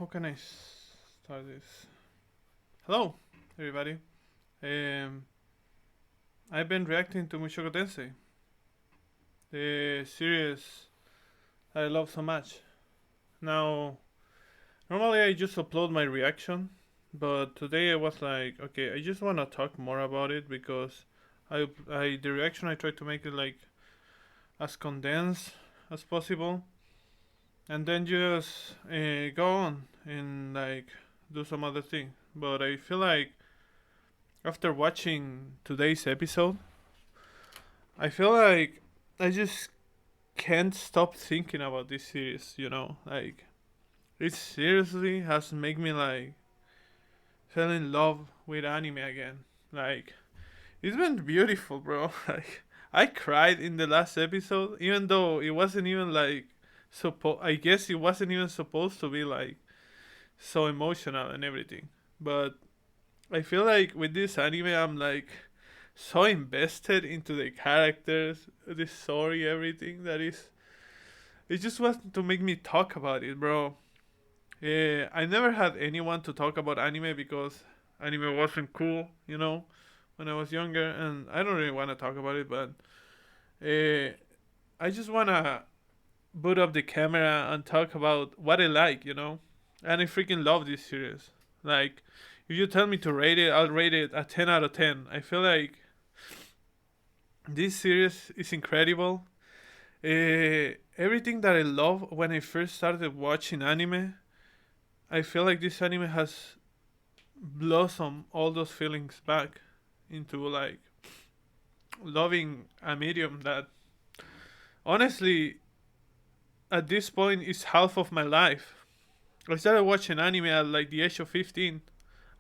How can I start this? Hello, everybody. Um, I've been reacting to Mushoku Tensei, the series I love so much. Now, normally I just upload my reaction, but today I was like, okay, I just want to talk more about it because the reaction I tried to make it like as condensed as possible, and then just go on and like do some other thing. But I feel like after watching today's episode, I feel like I just can't stop thinking about this series. Like, it seriously has made me, like, fell in love with anime again. Like, it's been beautiful, bro. Like, I cried in the last episode, even though it wasn't even, like, I guess it wasn't even supposed to be, like, so emotional and everything. But I feel like with this anime, I'm like so invested into the characters, the story, everything that is. It just was to make me talk about it, bro. Yeah, I never had anyone to talk about anime because anime wasn't cool, when I was younger, and I don't really want to talk about it, but uh, I just wanna boot up the camera and talk about what I like. And I freaking love this series. Like, if you tell me to rate it, I'll rate it a 10 out of 10. I feel like this series is incredible. Everything that I love when I first started watching anime, I feel like this anime has blossomed all those feelings back into like loving a medium that honestly at this point is half of my life. I started watching anime at like the age of 15.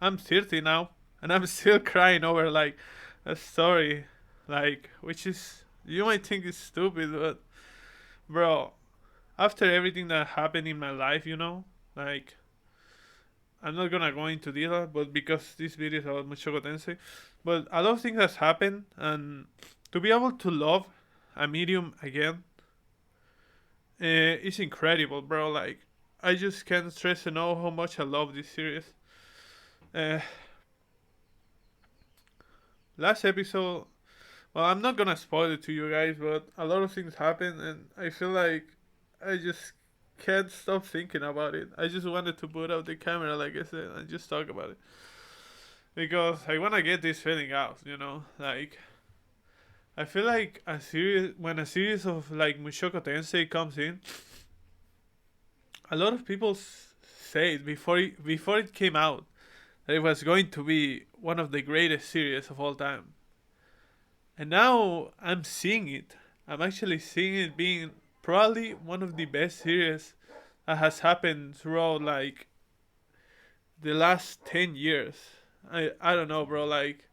I'm 30 now, and I'm still crying over like a story, like which is you might think is stupid, but bro, after everything that happened in my life, like I'm not gonna go into detail, but because this video is about Mushoku Tensei, but a lot of things has happened, and to be able to love a medium again, is incredible, bro. Like I just can't stress enough how much I love this series. Uh, Last episode, well, I'm not gonna spoil it to you guys, but a lot of things happen, and I feel like I just can't stop thinking about it. I just wanted to put up the camera, like I said, and just talk about it because I wanna get this feeling out. Like I feel like a series of like Mushoku Tensei comes in, a lot of people say before it came out that it was going to be one of the greatest series of all time. And now I'm seeing it. I'm actually seeing it being probably one of the best series that has happened throughout like the last 10 years. I don't know, bro. Like,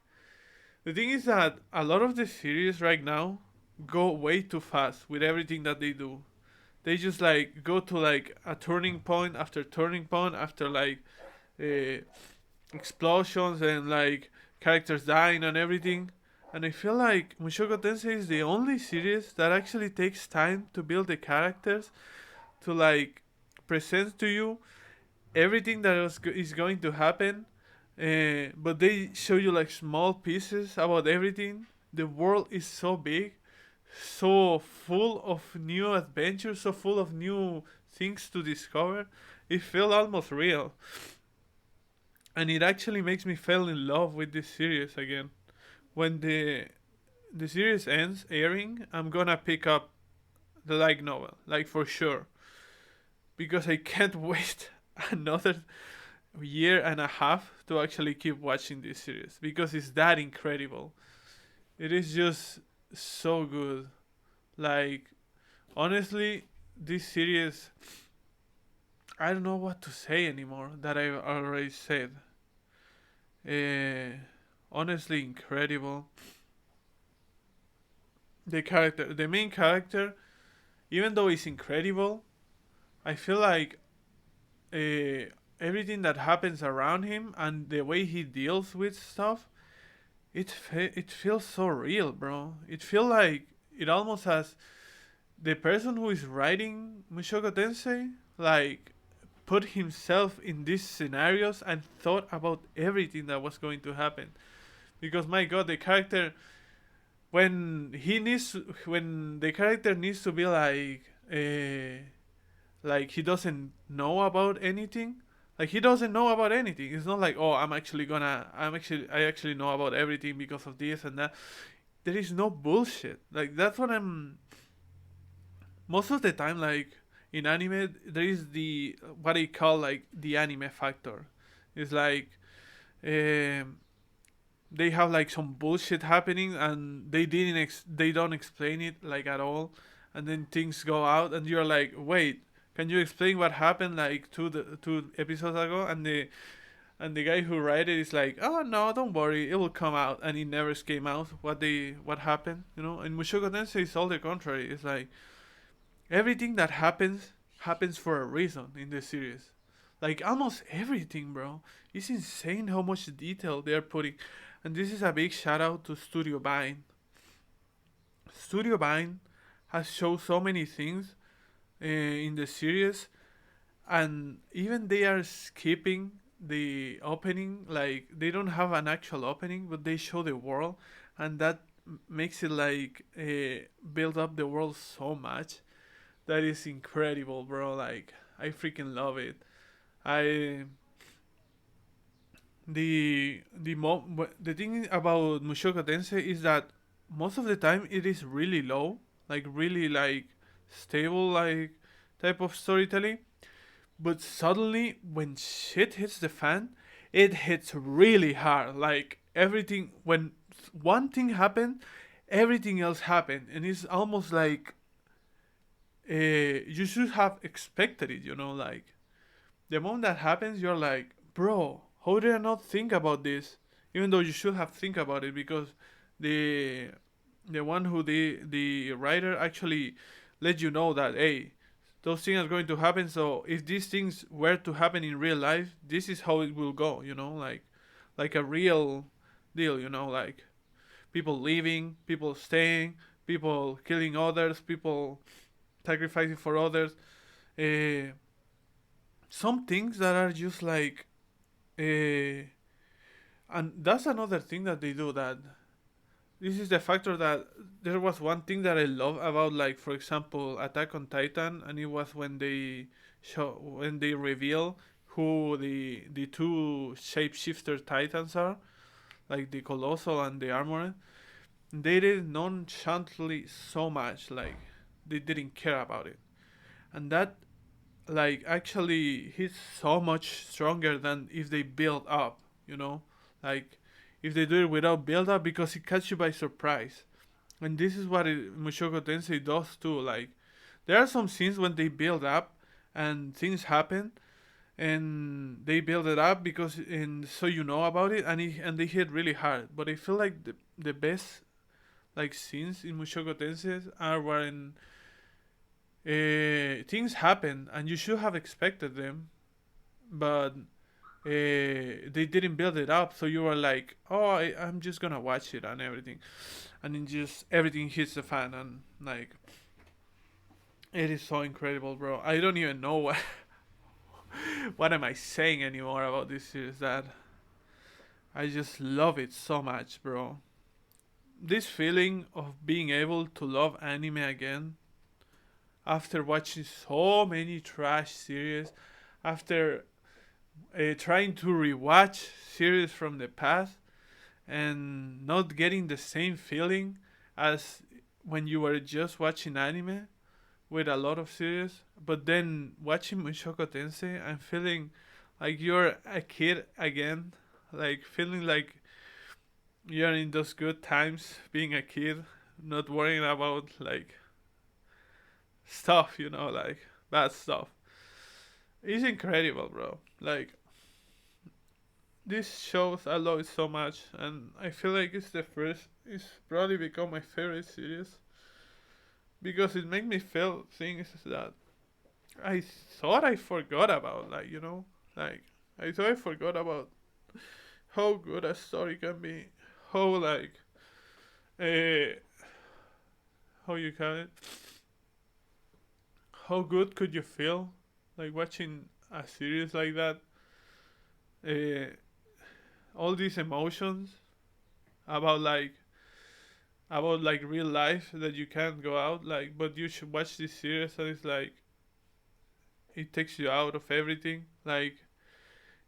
the thing is that a lot of the series right now go way too fast with everything that they do. They just like go to like a turning point after turning point after like uh, explosions and like characters dying and everything. And I feel like Mushoku Tensei is the only series that actually takes time to build the characters, to like present to you everything that is going to happen. But they show you like small pieces about everything. The world is so big, so full of new adventures, so full of new things to discover. It felt almost real, and it actually makes me fall in love with this series again. When the series ends airing, I'm gonna pick up the light novel, like for sure, because I can't wait another year and a half to actually keep watching this series because it's that incredible. It is just so good. Like, honestly, this series, I don't know what to say anymore that I already said. Uh, Honestly, incredible. The main character, even though he's incredible, I feel like everything that happens around him and the way he deals with stuff, it feels so real, bro. It feels like it almost has the person who is writing Mushoku Tensei like put himself in these scenarios and thought about everything that was going to happen. Because my God, the character when the character needs to be like he doesn't know about anything. Like he doesn't know about anything. It's not like, oh, I actually know about everything because of this and that. There is no bullshit. Like that's what I'm most of the time, like in anime there is the what I call like the anime factor. It's like um, they have like some bullshit happening and they don't explain it like at all, and then things go out and you're like, wait, can you explain what happened like two episodes ago? And the guy who wrote it is like, oh no, don't worry, it will come out, and it never came out what happened, you know. And Mushoku Tensei is all the contrary. It's like everything that happens for a reason in the series. Like almost everything, bro. It's insane how much detail they're putting. And this is a big shout out to Studio Vine. Studio Vine has shown so many things in the series, and even they are skipping the opening. Like they don't have an actual opening, but they show the world, and that makes it like build up the world so much. That is incredible, bro. Like I freaking love it. I the thing about Mushoku Tensei is that most of the time it is really low, like really like stable like type of storytelling. But suddenly when shit hits the fan, it hits really hard. Like everything when one thing happened, everything else happened, and it's almost like you should have expected it. You know, like the moment that happens, you're like, bro, how did I not think about this? Even though you should have think about it because the the one who the writer actually let you know that hey, those things are going to happen. So if these things were to happen in real life, this is how it will go. You know, like a real deal. You know, like people leaving, people staying, people killing others, people sacrificing for others. Uh, some things that are just like and that's another thing that they do that this is the factor that there was one thing that I love about like for example Attack on Titan, and it was when they reveal who the two shapeshifter titans are, like the colossal and the armored. They did it nonchalantly so much, like they didn't care about it, and that like actually he's so much stronger than if they build up, you know, like if they do it without build up because it catches you by surprise. And this is what Mushoku Tensei does too. Like there are some scenes when they build up and things happen and they build it up because and so you know about it, and they hit really hard. But I feel like the best like scenes in Mushoku Tensei are when things happen and you should have expected them, but they didn't build it up. So you were like, oh, I'm just gonna watch it and everything, and then just everything hits the fan, and like it is so incredible, bro. I don't even know what what am I saying anymore about this series. That I just love it so much, bro. This feeling of being able to love anime again after watching so many trash series, after trying to rewatch series from the past and not getting the same feeling as when you were just watching anime with a lot of series, but then watching Mushoku Tensei and feeling like you're a kid again, like feeling like you're in those good times being a kid, not worrying about like stuff, you know, like bad stuff. It's incredible, bro. Like this shows I love it so much, and I feel like it's probably become my favorite series because it makes me feel things that I thought I forgot about, like you know, like I thought I forgot about how good a story can be, how like uh, how you call it, how good could you feel like watching a series like that. Uh, all these emotions about like real life that you can't go out like, but you should watch this series and it's like it takes you out of everything. Like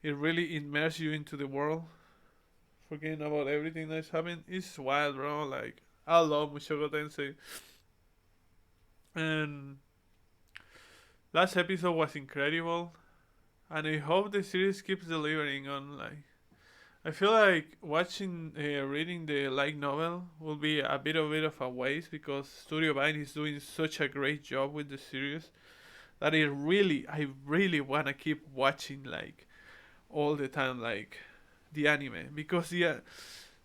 it really immerses you into the world, forgetting about everything that's happening. It's wild, bro. Like I love Mushoku Tensei, and last episode was incredible, and I hope the series keeps delivering on like. I feel like reading the light novel will be a bit of a waste because Studio Vine is doing such a great job with the series that I really wanna keep watching like all the time, like the anime because yeah,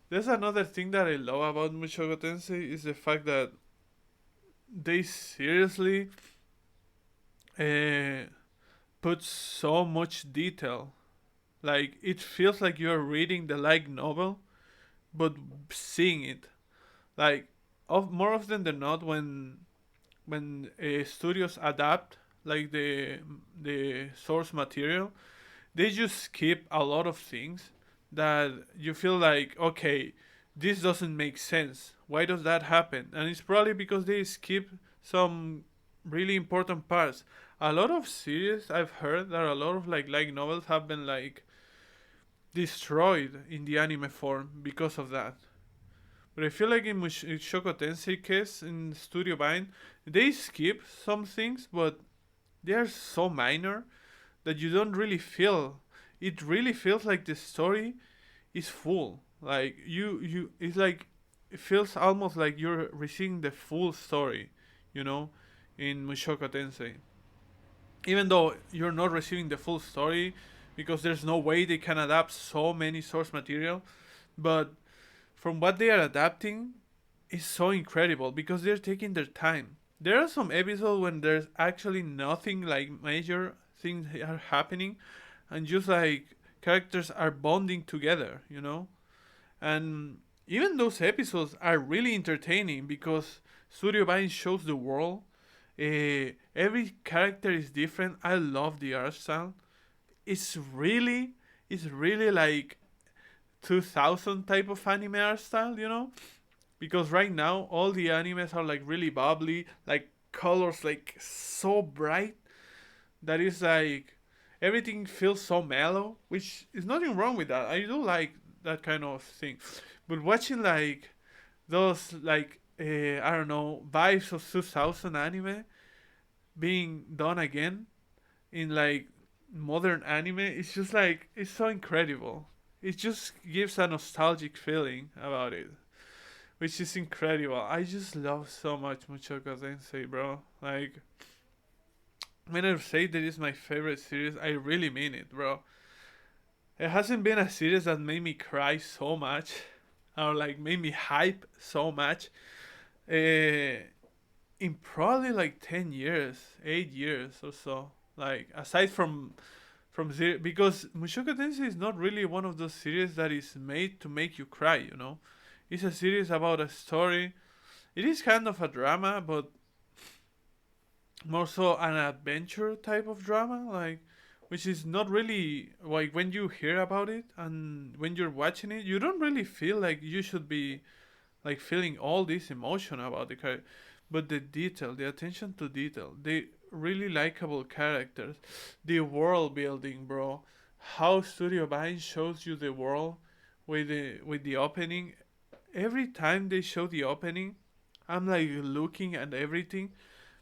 there's another thing that I love about Mushoku Tensei is the fact that they seriously uh, put so much detail. Like it feels like you're reading the light novel, but seeing it. Like more often than not, when studios adapt like the source material, they just skip a lot of things that you feel like, okay, this doesn't make sense. Why does that happen? And it's probably because they skip some really important parts. A lot of series I've heard that a lot of like light novels have been like destroyed in the anime form because of that. But I feel like in Shoko Tensei case in Studio Vine, they skip some things, but they are so minor that you don't really feel. It really feels like the story is full. Like it's like it feels almost like you're receiving the full story, you know, in Mushoku Tensei. Even though you're not receiving the full story, because there's no way they can adapt so many source material, but from what they are adapting is so incredible because they're taking their time. There are some episodes when there's actually nothing like major things are happening and just like characters are bonding together, you know? And even those episodes are really entertaining because Studio Vine shows the world. Every character is different. I love the art style. It's really, it's really like 2000 type of anime art style, you know? Because right now all the animes are like really bubbly, like colors like so bright that is like everything feels so mellow, which is nothing wrong with that. I do like that kind of thing. But watching like those like I don't know vibes of 2000 anime being done again in like modern anime, it's just like it's so incredible. It just gives a nostalgic feeling about it, which is incredible. I just love so much Mushoku Tensei, bro. Like when I say that is my favorite series, I really mean it, bro. It hasn't been a series that made me cry so much, or like made me hype so much. Uh, in probably like 10 years, 8 years or so. Like aside from zero, because Mushoku Tensei is not really one of those series that is made to make you cry. You know, it's a series about a story. It is kind of a drama, but more so an adventure type of drama, like which is not really like when you hear about it and when you're watching it, you don't really feel like you should be like feeling all this emotion about the character, but the detail, the attention to detail, the really likable characters, the world building, bro. How Studio Vine shows you the world with the opening. Every time they show the opening, I'm like looking at everything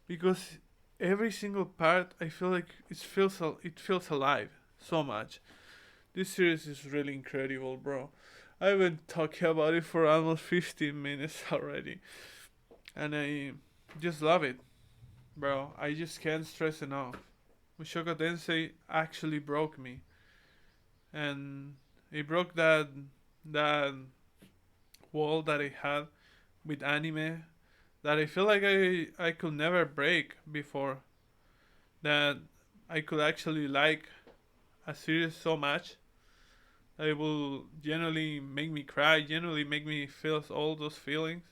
because every single part I feel like it feels alive so much. This series is really incredible, bro. I've been talking about it for almost 15 minutes already, and I just love it, bro. I just can't stress enough. Mushoku Tensei actually broke me, and it broke that wall that I had with anime that I feel like I could never break before. That I could actually like a series so much that it will generally make me cry, generally make me feel all those feelings.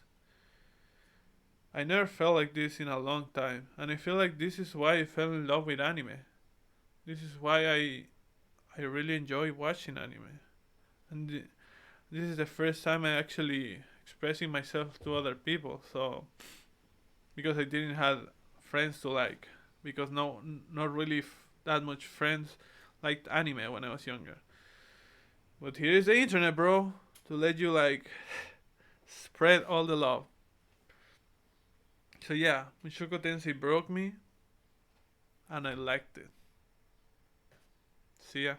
I never felt like this in a long time, and I feel like this is why I fell in love with anime. This is why I really enjoy watching anime, and this is the first time I actually expressing myself to other people. So because I didn't have friends to like, because no, not really that much friends liked anime when I was younger. But here is the internet, bro, to let you like spread all the love. So yeah, Mushoku Tensei broke me, and I liked it. See ya.